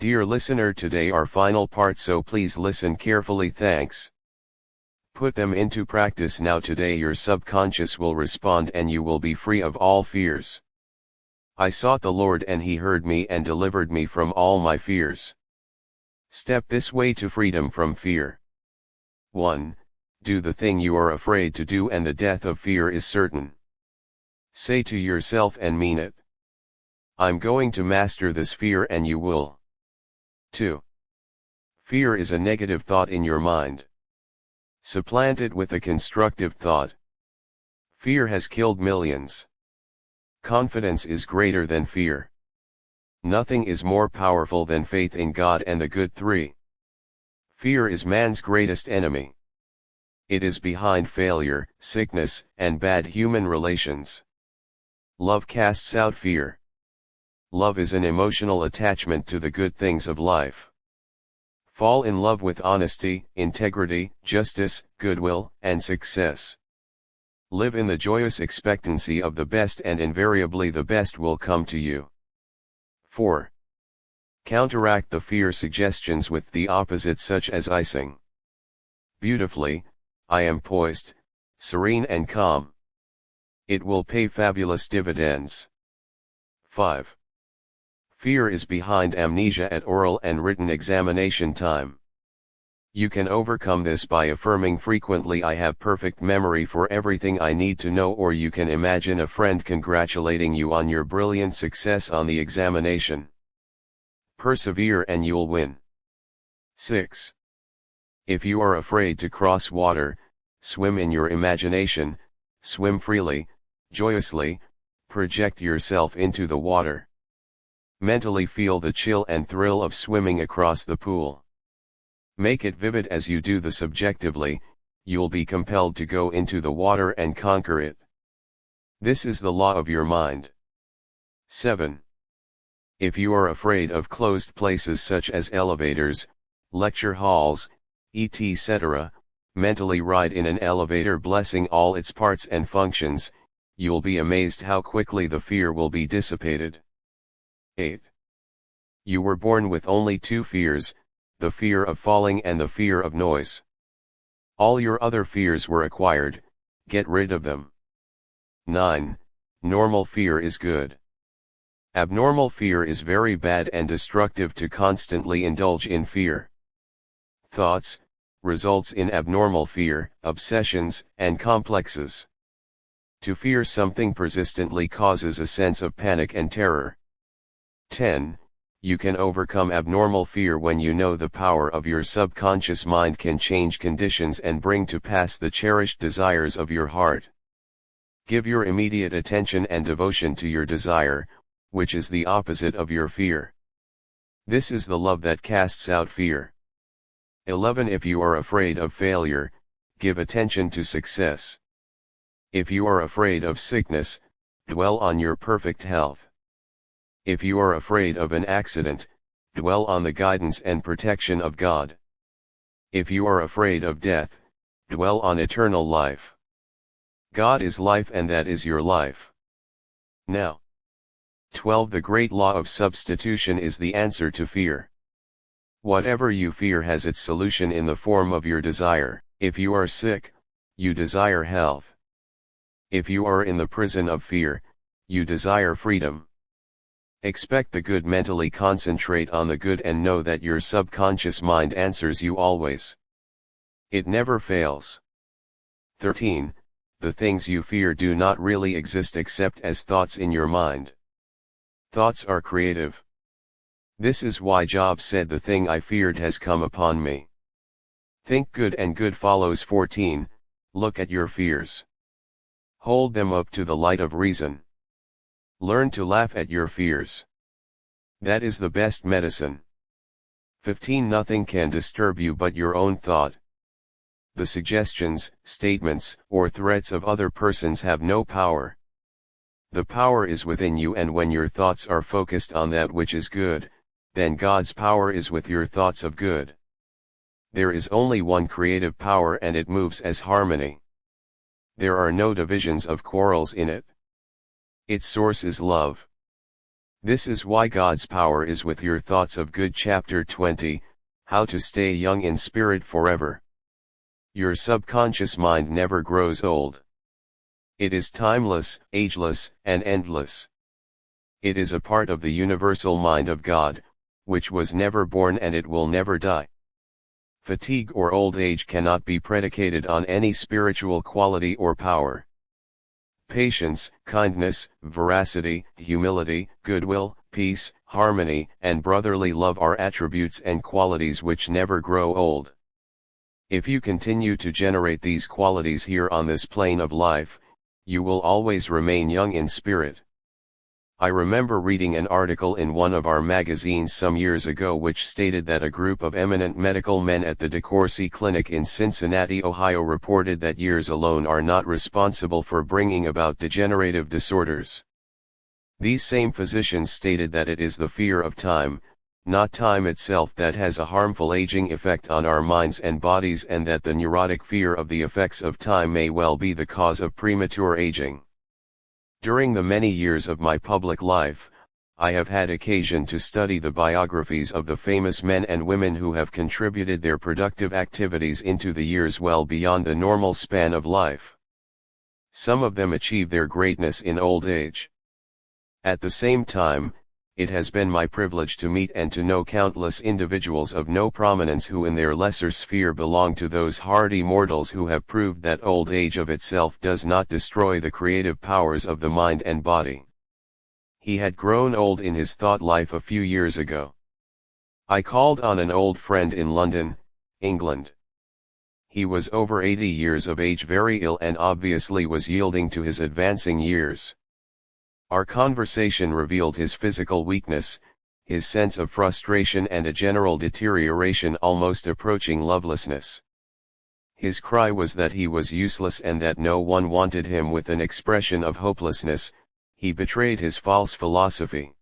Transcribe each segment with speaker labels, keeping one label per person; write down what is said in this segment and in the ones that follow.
Speaker 1: Dear listener, today our final part, so please listen carefully. Thanks. Put them into practice now. Today your subconscious will respond and you will be free of all fears. I sought the Lord and he heard me and delivered me from all my fears. Step this way to freedom from fear. 1. Do the thing you are afraid to do and the death of fear is certain. Say to yourself and mean it. I'm going to master this fear, and you will. 2. Fear is a negative thought in your mind. Supplant it with a constructive thought. Fear has killed millions. Confidence is greater than fear. Nothing is more powerful than faith in God and the good. 3. Fear is man's greatest enemy. It is behind failure, sickness, and bad human relations. Love casts out fear. Love is an emotional attachment to the good things of life. Fall in love with honesty, integrity, justice, goodwill, and success. Live in the joyous expectancy of the best, and invariably the best will come to you. 4. Counteract the fear suggestions with the opposite, such as I sing beautifully, I am poised, serene and calm. It will pay fabulous dividends. 5. Fear is behind amnesia at oral and written examination time. You can overcome this by affirming frequently, I have perfect memory for everything I need to know, or you can imagine a friend congratulating you on your brilliant success on the examination. Persevere and you'll win. 6. If you are afraid to cross water, swim in your imagination, swim freely, joyously, project yourself into the water. Mentally feel the chill and thrill of swimming across the pool. Make it vivid as you do the subjectively, you'll be compelled to go into the water and conquer it. This is the law of your mind. 7. If you are afraid of closed places such as elevators, lecture halls, etc., mentally ride in an elevator blessing all its parts and functions, you'll be amazed how quickly the fear will be dissipated. 8. You were born with only two fears, the fear of falling and the fear of noise. All your other fears were acquired, get rid of them. 9. Normal fear is good. Abnormal fear is very bad and destructive. To constantly indulge in fear thoughts results in abnormal fear, obsessions, and complexes. To fear something persistently causes a sense of panic and terror. 10. You can overcome abnormal fear when you know the power of your subconscious mind can change conditions and bring to pass the cherished desires of your heart. Give your immediate attention and devotion to your desire, which is the opposite of your fear. This is the love that casts out fear. 11. If you are afraid of failure, give attention to success. If you are afraid of sickness, dwell on your perfect health. If you are afraid of an accident, dwell on the guidance and protection of God. If you are afraid of death, dwell on eternal life. God is life, and that is your life. Now. 12. The great law of substitution is the answer to fear. Whatever you fear has its solution in the form of your desire. If you are sick, you desire health. If you are in the prison of fear, you desire freedom. Expect the good, mentally concentrate on the good, and know that your subconscious mind answers you always. It never fails. 13. The things you fear do not really exist except as thoughts in your mind. Thoughts are creative. This is why Job said, the thing I feared has come upon me. Think good and good follows. 14. Look at your fears. Hold them up to the light of reason. Learn to laugh at your fears. That is the best medicine. 15. Nothing can disturb you but your own thought. The suggestions, statements, or threats of other persons have no power. The power is within you, and when your thoughts are focused on that which is good, then God's power is with your thoughts of good. There is only one creative power, and it moves as harmony. There are no divisions of quarrels in it. Its source is love. This is why God's power is with your thoughts of good. Chapter 20, How to Stay Young in Spirit Forever. Your subconscious mind never grows old. It is timeless, ageless, and endless. It is a part of the universal mind of God, which was never born and it will never die. Fatigue or old age cannot be predicated on any spiritual quality or power. Patience, kindness, veracity, humility, goodwill, peace, harmony, and brotherly love are attributes and qualities which never grow old. If you continue to generate these qualities here on this plane of life, you will always remain young in spirit. I remember reading an article in one of our magazines some years ago which stated that a group of eminent medical men at the DeCourcy Clinic in Cincinnati, Ohio reported that years alone are not responsible for bringing about degenerative disorders. These same physicians stated that it is the fear of time, not time itself, that has a harmful aging effect on our minds and bodies, and that the neurotic fear of the effects of time may well be the cause of premature aging. During the many years of my public life, I have had occasion to study the biographies of the famous men and women who have contributed their productive activities into the years well beyond the normal span of life. Some of them achieve their greatness in old age. At the same time, it has been my privilege to meet and to know countless individuals of no prominence who in their lesser sphere belong to those hardy mortals who have proved that old age of itself does not destroy the creative powers of the mind and body. He had grown old in his thought life a few years ago. I called on an old friend in London, England. He was over 80 years of age, very ill, and obviously was yielding to his advancing years. Our conversation revealed his physical weakness, his sense of frustration, and a general deterioration almost approaching lovelessness. His cry was that he was useless and that no one wanted him. With an expression of hopelessness, he betrayed his false philosophy.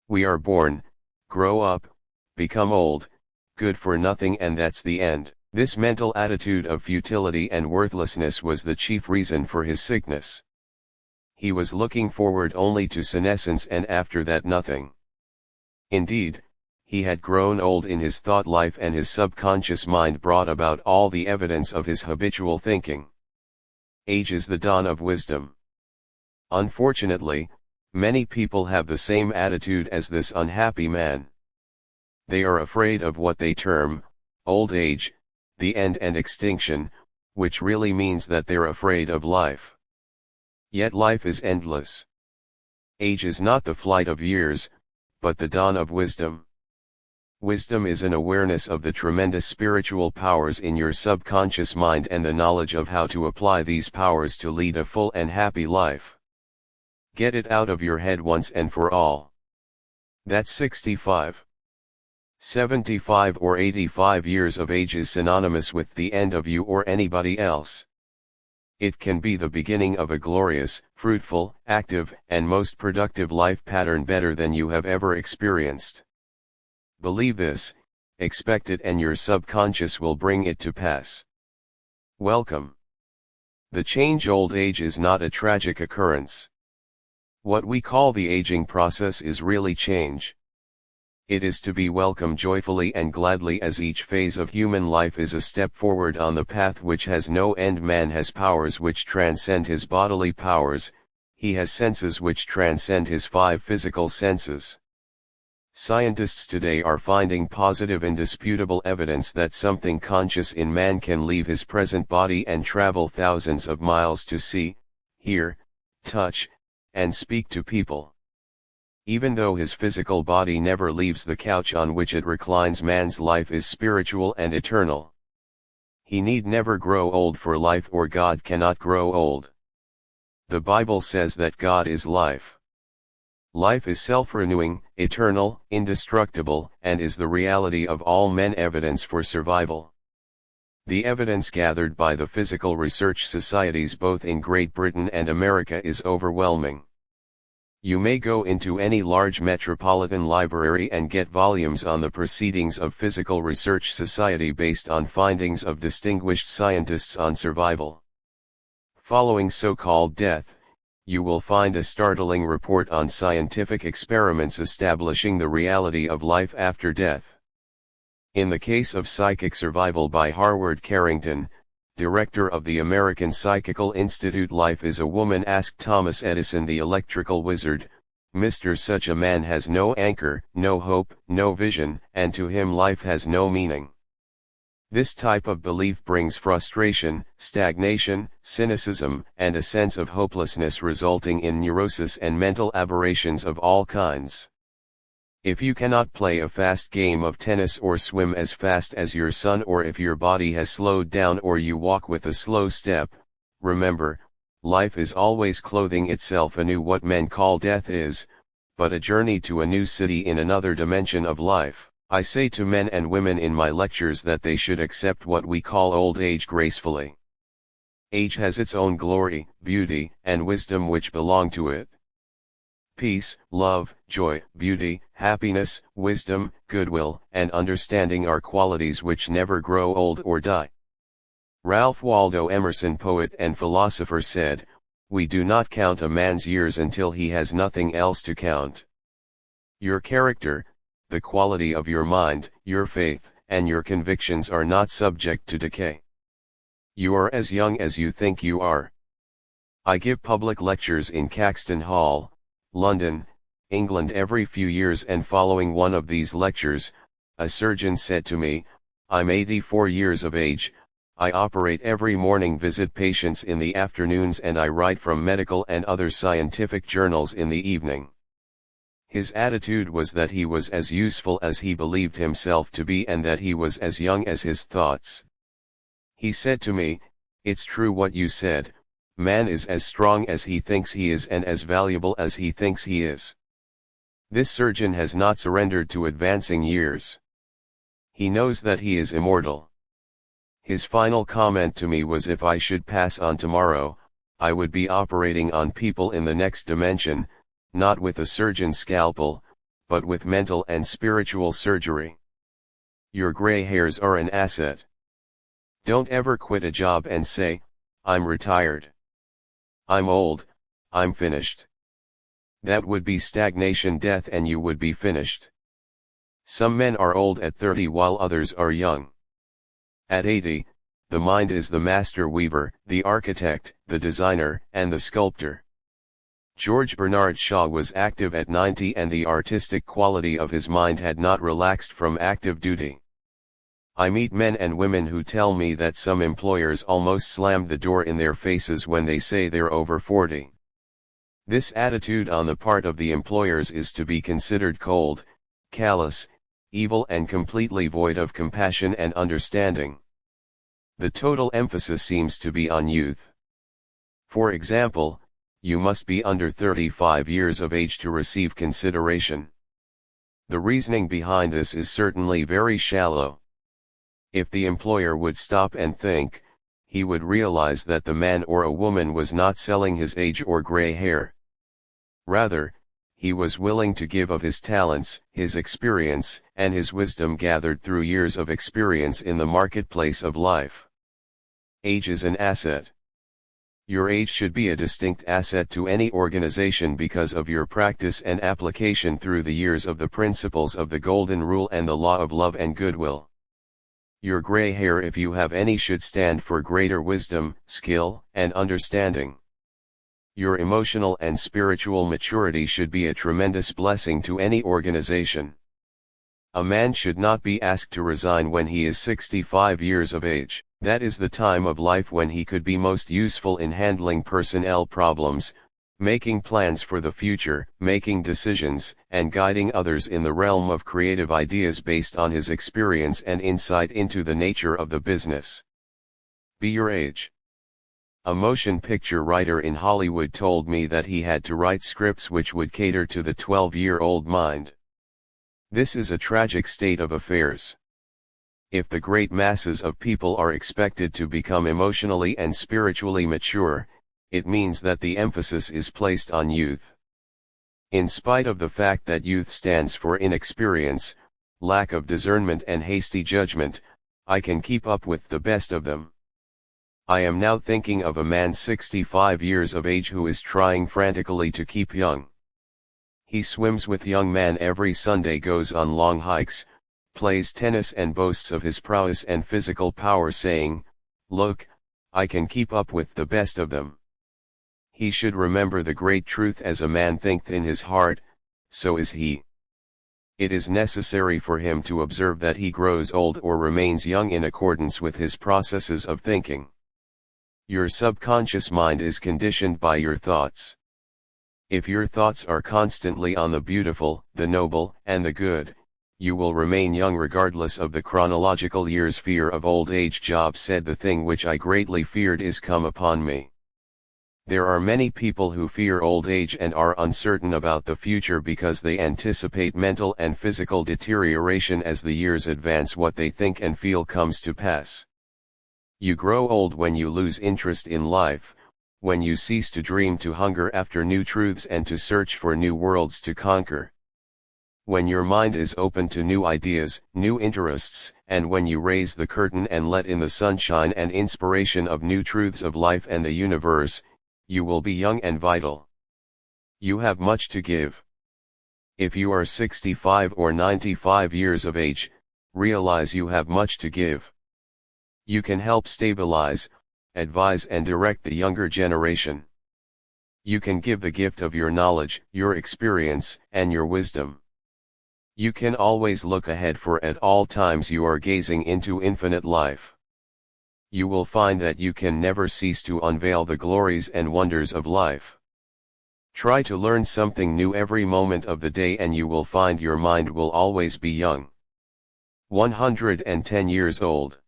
Speaker 1: We are born, grow up, become old, good for nothing, and that's the end. This mental attitude of futility and worthlessness was the chief reason for his sickness. He was looking forward only to senescence, and after that nothing. Indeed, he had grown old in his thought life, and his subconscious mind brought about all the evidence of his habitual thinking. Age is the dawn of wisdom. Unfortunately, many people have the same attitude as this unhappy man. They are afraid of what they term old age, the end and extinction, which really means that they're afraid of life. Yet life is endless. Age is not the flight of years, but the dawn of wisdom. Wisdom is an awareness of the tremendous spiritual powers in your subconscious mind and the knowledge of how to apply these powers to lead a full and happy life. Get it out of your head once and for all. That 65, 75 or 85 years of age is synonymous with the end of you or anybody else. It can be the beginning of a glorious, fruitful, active, and most productive life pattern, better than you have ever experienced. Believe this, expect it, and your subconscious will bring it to pass. Welcome. The change old age is not a tragic occurrence. What we call the aging process is really change. It is to be welcomed joyfully and gladly, as each phase of human life is a step forward on the path which has no end. Man has powers which transcend his bodily powers, he has senses which transcend his 5 physical senses. Scientists today are finding positive, indisputable evidence that something conscious in man can leave his present body and travel thousands of miles to see, hear, touch, and speak to people. Even though his physical body never leaves the couch on which it reclines, man's life is spiritual and eternal. He need never grow old, for life or God cannot grow old. The Bible says that God is life. Life is self-renewing, eternal, indestructible, and is the reality of all men. Evidence for survival. The evidence gathered by the physical research societies both in Great Britain and America is overwhelming. You may go into any large metropolitan library and get volumes on the proceedings of Physical Research Society based on findings of distinguished scientists on survival. Following so-called death, you will find a startling report on scientific experiments establishing the reality of life after death. In the case of Psychic Survival by Harward Carrington, director of the American Psychical Institute, life is a woman, asked Thomas Edison the electrical wizard, "Mr. Such a man has no anchor, no hope, no vision, and to him life has no meaning." This type of belief brings frustration, stagnation, cynicism, and a sense of hopelessness, resulting in neurosis and mental aberrations of all kinds. If you cannot play a fast game of tennis or swim as fast as your son, or if your body has slowed down or you walk with a slow step, remember, life is always clothing itself anew. What men call death is but a journey to a new city in another dimension of life. I say to men and women in my lectures that they should accept what we call old age gracefully. Age has its own glory, beauty, and wisdom which belong to it. Peace, love, joy, beauty, happiness, wisdom, goodwill, and understanding are qualities which never grow old or die. Ralph Waldo Emerson, poet and philosopher, said, "We do not count a man's years until he has nothing else to count." Your character, the quality of your mind, your faith, and your convictions are not subject to decay. You are as young as you think you are. I give public lectures in Caxton Hall, London, England every few years, and following one of these lectures, a surgeon said to me, "I'm 84 years of age, I operate every morning, visit patients in the afternoons, and I write from medical and other scientific journals in the evening." His attitude was that he was as useful as he believed himself to be, and that he was as young as his thoughts. He said to me, "It's true what you said, man is as strong as he thinks he is and as valuable as he thinks he is." This surgeon has not surrendered to advancing years. He knows that he is immortal. His final comment to me was, if I should pass on tomorrow, I would be operating on people in the next dimension, not with a surgeon's scalpel, but with mental and spiritual surgery. Your gray hairs are an asset. Don't ever quit a job and say, "I'm retired. I'm old, I'm finished." That would be stagnation, death, and you would be finished. Some men are old at 30 while others are young. At 80, the mind is the master weaver, the architect, the designer, and the sculptor. George Bernard Shaw was active at 90, and the artistic quality of his mind had not relaxed from active duty. I meet men and women who tell me that some employers almost slammed the door in their faces when they say they're over 40. This attitude on the part of the employers is to be considered cold, callous, evil, and completely void of compassion and understanding. The total emphasis seems to be on youth. For example, you must be under 35 years of age to receive consideration. The reasoning behind this is certainly very shallow. If the employer would stop and think, he would realize that the man or a woman was not selling his age or gray hair. Rather, he was willing to give of his talents, his experience, and his wisdom gathered through years of experience in the marketplace of life. Age is an asset. Your age should be a distinct asset to any organization because of your practice and application through the years of the principles of the Golden Rule and the law of love and goodwill. Your gray hair, if you have any, should stand for greater wisdom, skill, and understanding. Your emotional and spiritual maturity should be a tremendous blessing to any organization. A man should not be asked to resign when he is 65 years of age. That is the time of life when he could be most useful in handling personnel problems, making plans for the future, making decisions, and guiding others in the realm of creative ideas based on his experience and insight into the nature of the business. Be your age. A motion picture writer in Hollywood told me that he had to write scripts which would cater to the 12-year-old mind. This is a tragic state of affairs. If the great masses of people are expected to become emotionally and spiritually mature, it means that the emphasis is placed on youth. In spite of the fact that youth stands for inexperience, lack of discernment, and hasty judgment, I can keep up with the best of them. I am now thinking of a man 65 years of age who is trying frantically to keep young. He swims with young men every Sunday, goes on long hikes, plays tennis and boasts of his prowess and physical power, saying, "Look, I can keep up with the best of them." He should remember the great truth: as a man thinketh in his heart, so is he. It is necessary for him to observe that he grows old or remains young in accordance with his processes of thinking. Your subconscious mind is conditioned by your thoughts. If your thoughts are constantly on the beautiful, the noble, and the good, you will remain young regardless of the chronological years. Fear of old age. Job said, "The thing which I greatly feared is come upon me." There are many people who fear old age and are uncertain about the future because they anticipate mental and physical deterioration as the years advance. What they think and feel comes to pass. You grow old when you lose interest in life, when you cease to dream, to hunger after new truths and to search for new worlds to conquer. When your mind is open to new ideas, new interests, and when you raise the curtain and let in the sunshine and inspiration of new truths of life and the universe, you will be young and vital. You have much to give. If you are 65 or 95 years of age, realize you have much to give. You can help stabilize, advise and direct the younger generation. You can give the gift of your knowledge, your experience, and your wisdom. You can always look ahead, for at all times you are gazing into infinite life. You will find that you can never cease to unveil the glories and wonders of life. Try to learn something new every moment of the day and you will find your mind will always be young. 110 years old.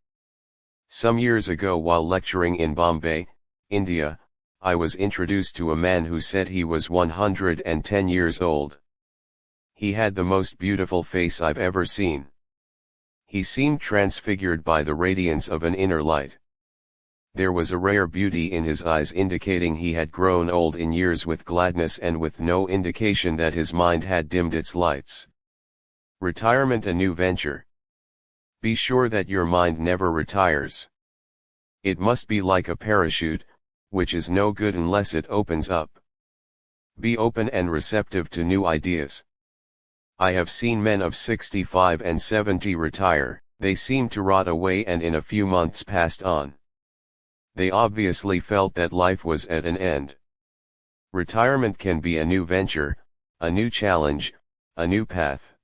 Speaker 1: Some years ago, while lecturing in Bombay, India, I was introduced to a man who said he was 110 years old. He had the most beautiful face I've ever seen. He seemed transfigured by the radiance of an inner light. There was a rare beauty in his eyes, indicating he had grown old in years, with gladness and with no indication that his mind had dimmed its lights. Retirement, a new venture. Be sure that your mind never retires. It must be like a parachute, which is no good unless it opens up. Be open and receptive to new ideas. I have seen men of 65 and 70 retire. They seemed to rot away and in a few months passed on. They obviously felt that life was at an end. Retirement can be a new venture, a new challenge, a new path.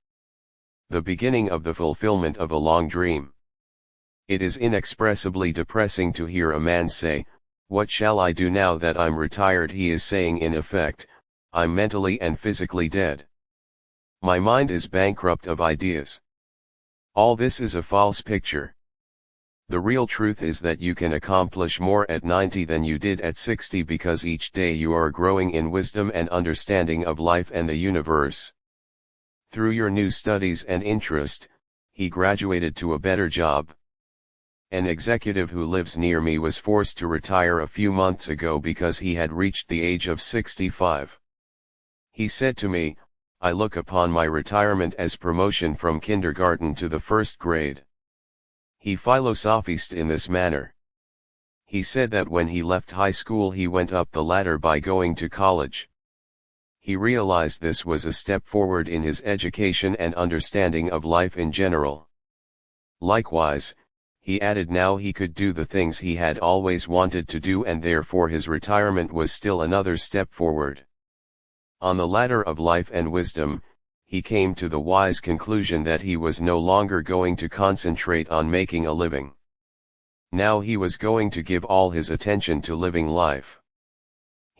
Speaker 1: The beginning of the fulfillment of a long dream. It is inexpressibly depressing to hear a man say, "What shall I do now that I'm retired?" He is saying, in effect, "I'm mentally and physically dead. My mind is bankrupt of ideas." All this is a false picture. The real truth is that you can accomplish more at 90 than you did at 60, because each day you are growing in wisdom and understanding of life and the universe. Through your new studies and interest, he graduated to a better job. An executive who lives near me was forced to retire a few months ago because he had reached the age of 65. He said to me, "I look upon my retirement as promotion from kindergarten to the first grade." He philosophized in this manner. He said that when he left high school he went up the ladder by going to college. He realized this was a step forward in his education and understanding of life in general. Likewise, he added, now he could do the things he had always wanted to do, and therefore his retirement was still another step forward. On the ladder of life and wisdom, he came to the wise conclusion that he was no longer going to concentrate on making a living. Now he was going to give all his attention to living life.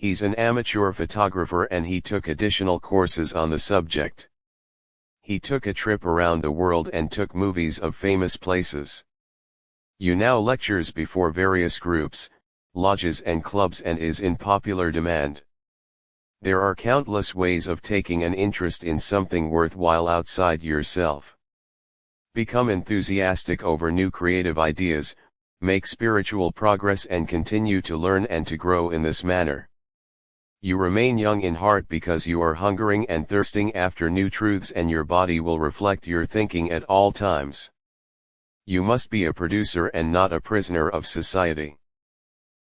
Speaker 1: He's an amateur photographer and he took additional courses on the subject. He took a trip around the world and took movies of famous places. He now lectures before various groups, lodges and clubs and is in popular demand. There are countless ways of taking an interest in something worthwhile outside yourself. Become enthusiastic over new creative ideas, make spiritual progress and continue to learn and to grow in this manner. You remain young in heart because you are hungering and thirsting after new truths, and your body will reflect your thinking at all times. You must be a producer and not a prisoner of society.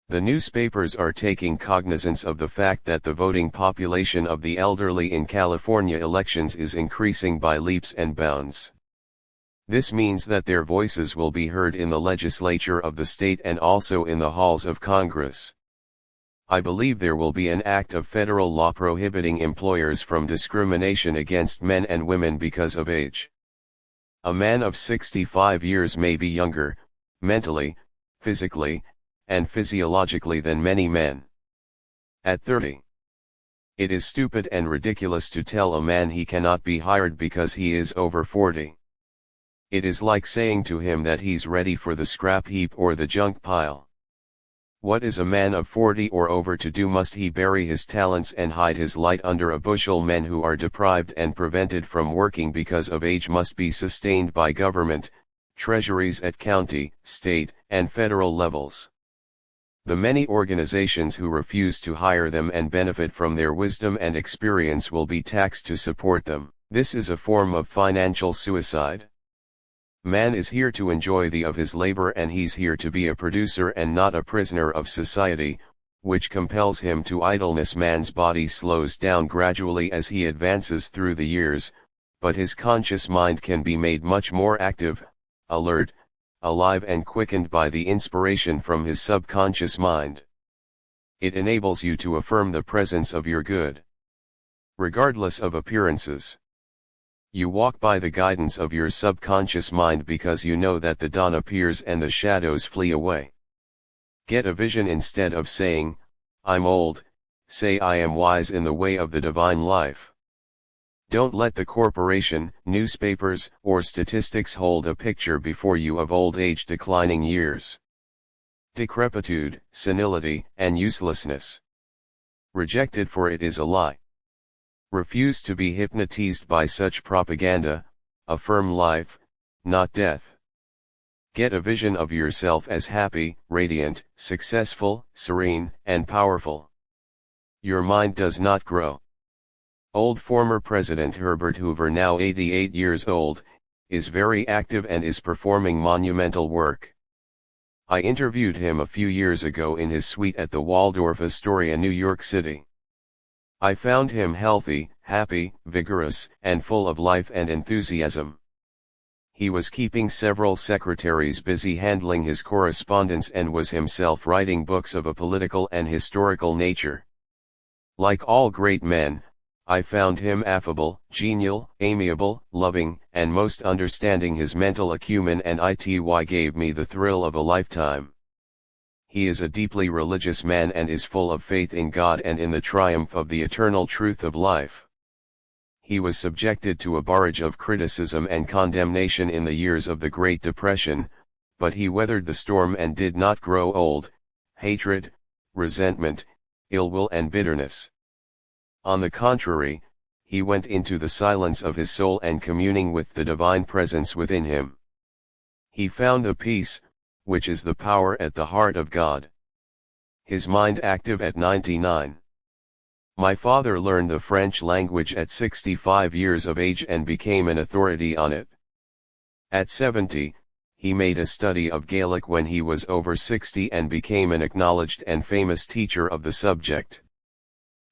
Speaker 1: The newspapers are taking cognizance of the fact that the voting population of the elderly in California elections is increasing by leaps and bounds. This means that their voices will be heard in the legislature of the state and also in the halls of Congress. I believe there will be an act of federal law prohibiting employers from discrimination against men and women because of age. A man of 65 years may be younger, mentally, physically, and physiologically than many men. At 30. It is stupid and ridiculous to tell a man he cannot be hired because he is over 40. It is like saying to him that he's ready for the scrap heap or the junk pile. What is a man of 40 or over to do? Must he bury his talents and hide his light under a bushel? Men who are deprived and prevented from working because of age must be sustained by government, treasuries at county, state, and federal levels. The many organizations who refuse to hire them and benefit from their wisdom and experience will be taxed to support them. This is a form of financial suicide. Man is here to enjoy the of his labor, and he's here to be a producer and not a prisoner of society, which compels him to idleness. Man's body slows down gradually as he advances through the years, but his conscious mind can be made much more active, alert, alive and quickened by the inspiration from his subconscious mind. It enables you to affirm the presence of your good, regardless of appearances. You walk by the guidance of your subconscious mind because you know that the dawn appears and the shadows flee away. Get a vision. Instead of saying, "I'm old," say, "I am wise in the way of the divine life." Don't let the corporation, newspapers, or statistics hold a picture before you of old age, declining years, decrepitude, senility, and uselessness. Reject it, for it is a lie. Refuse to be hypnotized by such propaganda. Affirm life, not death. Get a vision of yourself as happy, radiant, successful, serene, and powerful. Your mind does not grow. Old former President Herbert Hoover, now 88 years old, is very active and is performing monumental work. I interviewed him a few years ago in his suite at the Waldorf Astoria, New York City. I found him healthy, happy, vigorous, and full of life and enthusiasm. He was keeping several secretaries busy handling his correspondence and was himself writing books of a political and historical nature. Like all great men, I found him affable, genial, amiable, loving, and most understanding. His mental acumen and ity gave me the thrill of a lifetime. He is a deeply religious man and is full of faith in God and in the triumph of the eternal truth of life. He was subjected to a barrage of criticism and condemnation in the years of the Great Depression, but he weathered the storm and did not grow old. Hatred, resentment, ill will and bitterness. On the contrary, he went into the silence of his soul and communing with the divine presence within him. He found the peace, which is the power at the heart of God. His mind active at 99. My father learned the French language at 65 years of age and became an authority on it. At 70, he made a study of Gaelic when he was over 60 and became an acknowledged and famous teacher of the subject.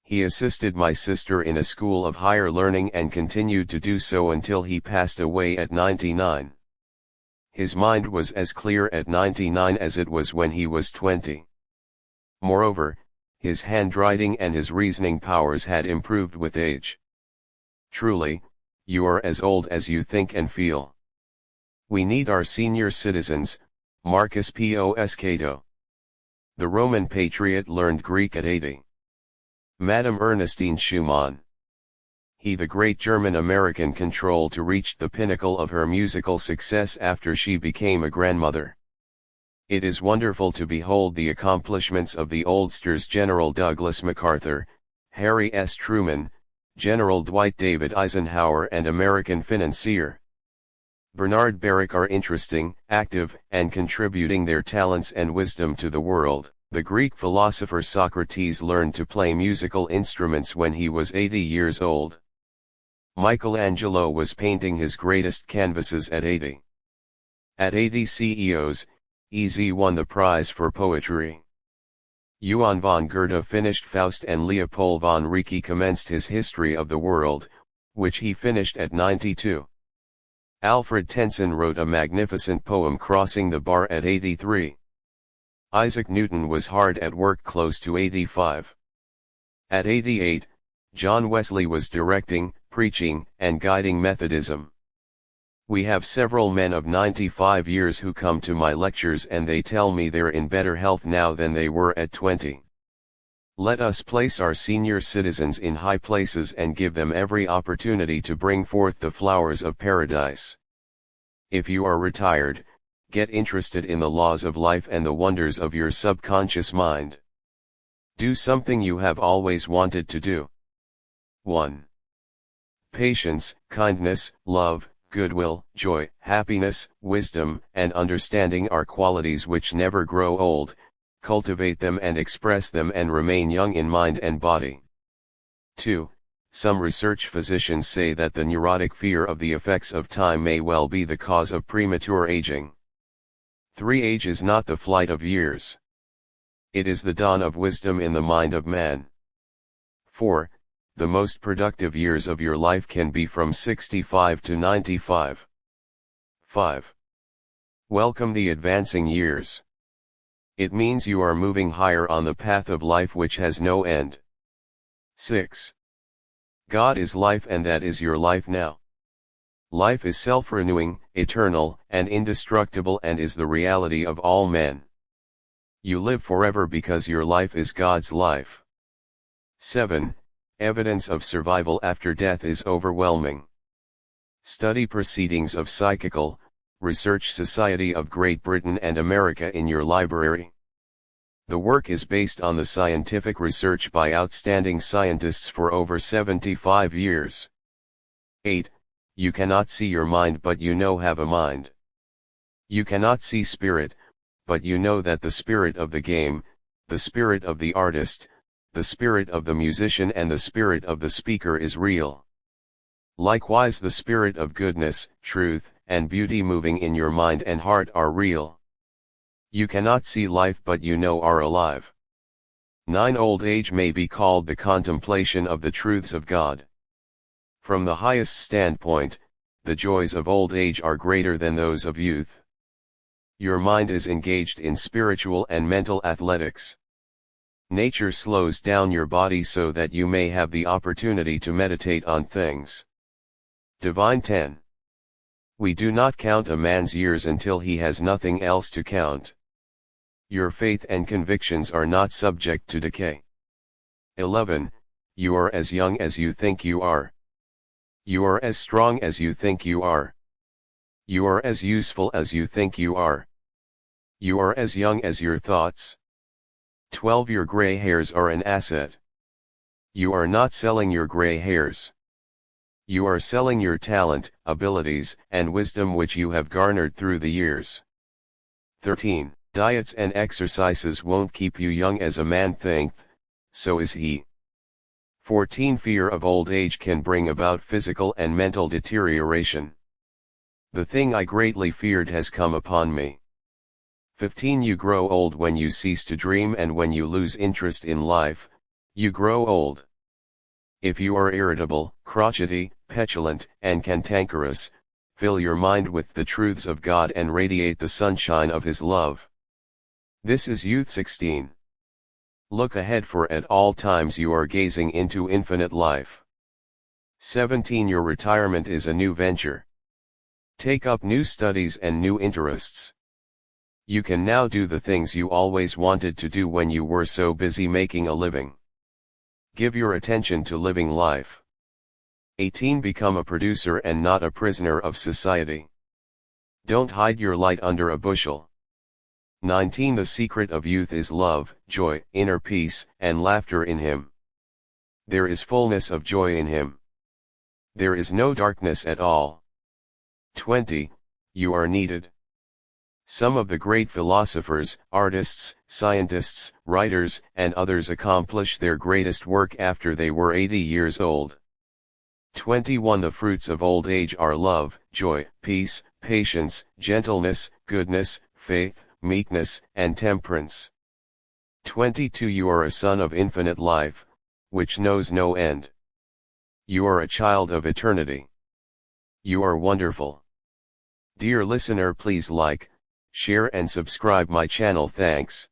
Speaker 1: He assisted my sister in a school of higher learning and continued to do so until he passed away at 99. His mind was as clear at 99 as it was when he was 20. Moreover, his handwriting and his reasoning powers had improved with age. Truly, you are as old as you think and feel. We need our senior citizens. Marcus Pos Cato. The Roman patriot learned Greek at 80. Madame Ernestine Schumann. He, the great German-American control to reach the pinnacle of her musical success after she became a grandmother. It is wonderful to behold the accomplishments of the oldsters: General Douglas MacArthur, Harry S. Truman, General Dwight David Eisenhower, and American financier Bernard Baruch are interesting, active, and contributing their talents and wisdom to the world. The Greek philosopher Socrates learned to play musical instruments when he was 80 years old. Michelangelo was painting his greatest canvases at 80. At 80 CEOs, EZ won the prize for poetry. Johann von Goethe finished Faust and Leopold von Ricci commenced his History of the World, which he finished at 92. Alfred Tennyson wrote a magnificent poem Crossing the Bar at 83. Isaac Newton was hard at work close to 85. At 88, John Wesley was directing, preaching, and guiding Methodism. We have several men of 95 years who come to my lectures and they tell me they're in better health now than they were at 20. Let us place our senior citizens in high places and give them every opportunity to bring forth the flowers of paradise. If you are retired, get interested in the laws of life and the wonders of your subconscious mind. Do something you have always wanted to do. 1. Patience, kindness, love, goodwill, joy, happiness, wisdom, and understanding are qualities which never grow old. Cultivate them and express them and remain young in mind and body. 2. Some research physicians say that the neurotic fear of the effects of time may well be the cause of premature aging. 3. Age is not the flight of years. It is the dawn of wisdom in the mind of man. 4. The most productive years of your life can be from 65 to 95. 5. Welcome the advancing years. It means you are moving higher on the path of life which has no end. 6. God is life and that is your life now. Life is self-renewing, eternal, and indestructible and is the reality of all men. You live forever because your life is God's life. 7. Evidence of survival after death is overwhelming. Study Proceedings of Psychical Research Society of Great Britain and America in your library. The work is based on the scientific research by outstanding scientists for over 75 years. 8. You cannot see your mind but you know have a mind. You cannot see spirit, but you know that the spirit of the game, the spirit of the artist, the spirit of the musician and the spirit of the speaker is real. Likewise the spirit of goodness, truth, and beauty moving in your mind and heart are real. You cannot see life but you know are alive. 9. Old age may be called the contemplation of the truths of God. From the highest standpoint, the joys of old age are greater than those of youth. Your mind is engaged in spiritual and mental athletics. Nature slows down your body so that you may have the opportunity to meditate on things. Divine 10. We do not count a man's years until he has nothing else to count. Your faith and convictions are not subject to decay. 11. You are as young as you think you are. You are as strong as you think you are. You are as useful as you think you are. You are as young as your thoughts. 12. Your gray hairs are an asset. You are not selling your gray hairs. You are selling your talent, abilities, and wisdom which you have garnered through the years. 13. Diets and exercises won't keep you young as a man thinketh, so is he. 14. Fear of old age can bring about physical and mental deterioration. The thing I greatly feared has come upon me. 15. You grow old when you cease to dream and when you lose interest in life, you grow old. If you are irritable, crotchety, petulant, and cantankerous, fill your mind with the truths of God and radiate the sunshine of His love. This is youth. 16. Look ahead, for at all times you are gazing into infinite life. 17. Your retirement is a new venture. Take up new studies and new interests. You can now do the things you always wanted to do when you were so busy making a living. Give your attention to living life. 18. Become a producer and not a prisoner of society. Don't hide your light under a bushel. 19. The secret of youth is love, joy, inner peace, and laughter in Him. There is fullness of joy in Him. There is no darkness at all. 20. You are needed. Some of the great philosophers, artists, scientists, writers, and others accomplish their greatest work after they were 80 years old. 21. The fruits of old age are love, joy, peace, patience, gentleness, goodness, faith, meekness, and temperance. 22 You are a son of infinite life, which knows no end. You are a child of eternity. You are wonderful. Dear listener, please like, share and subscribe my channel. Thanks.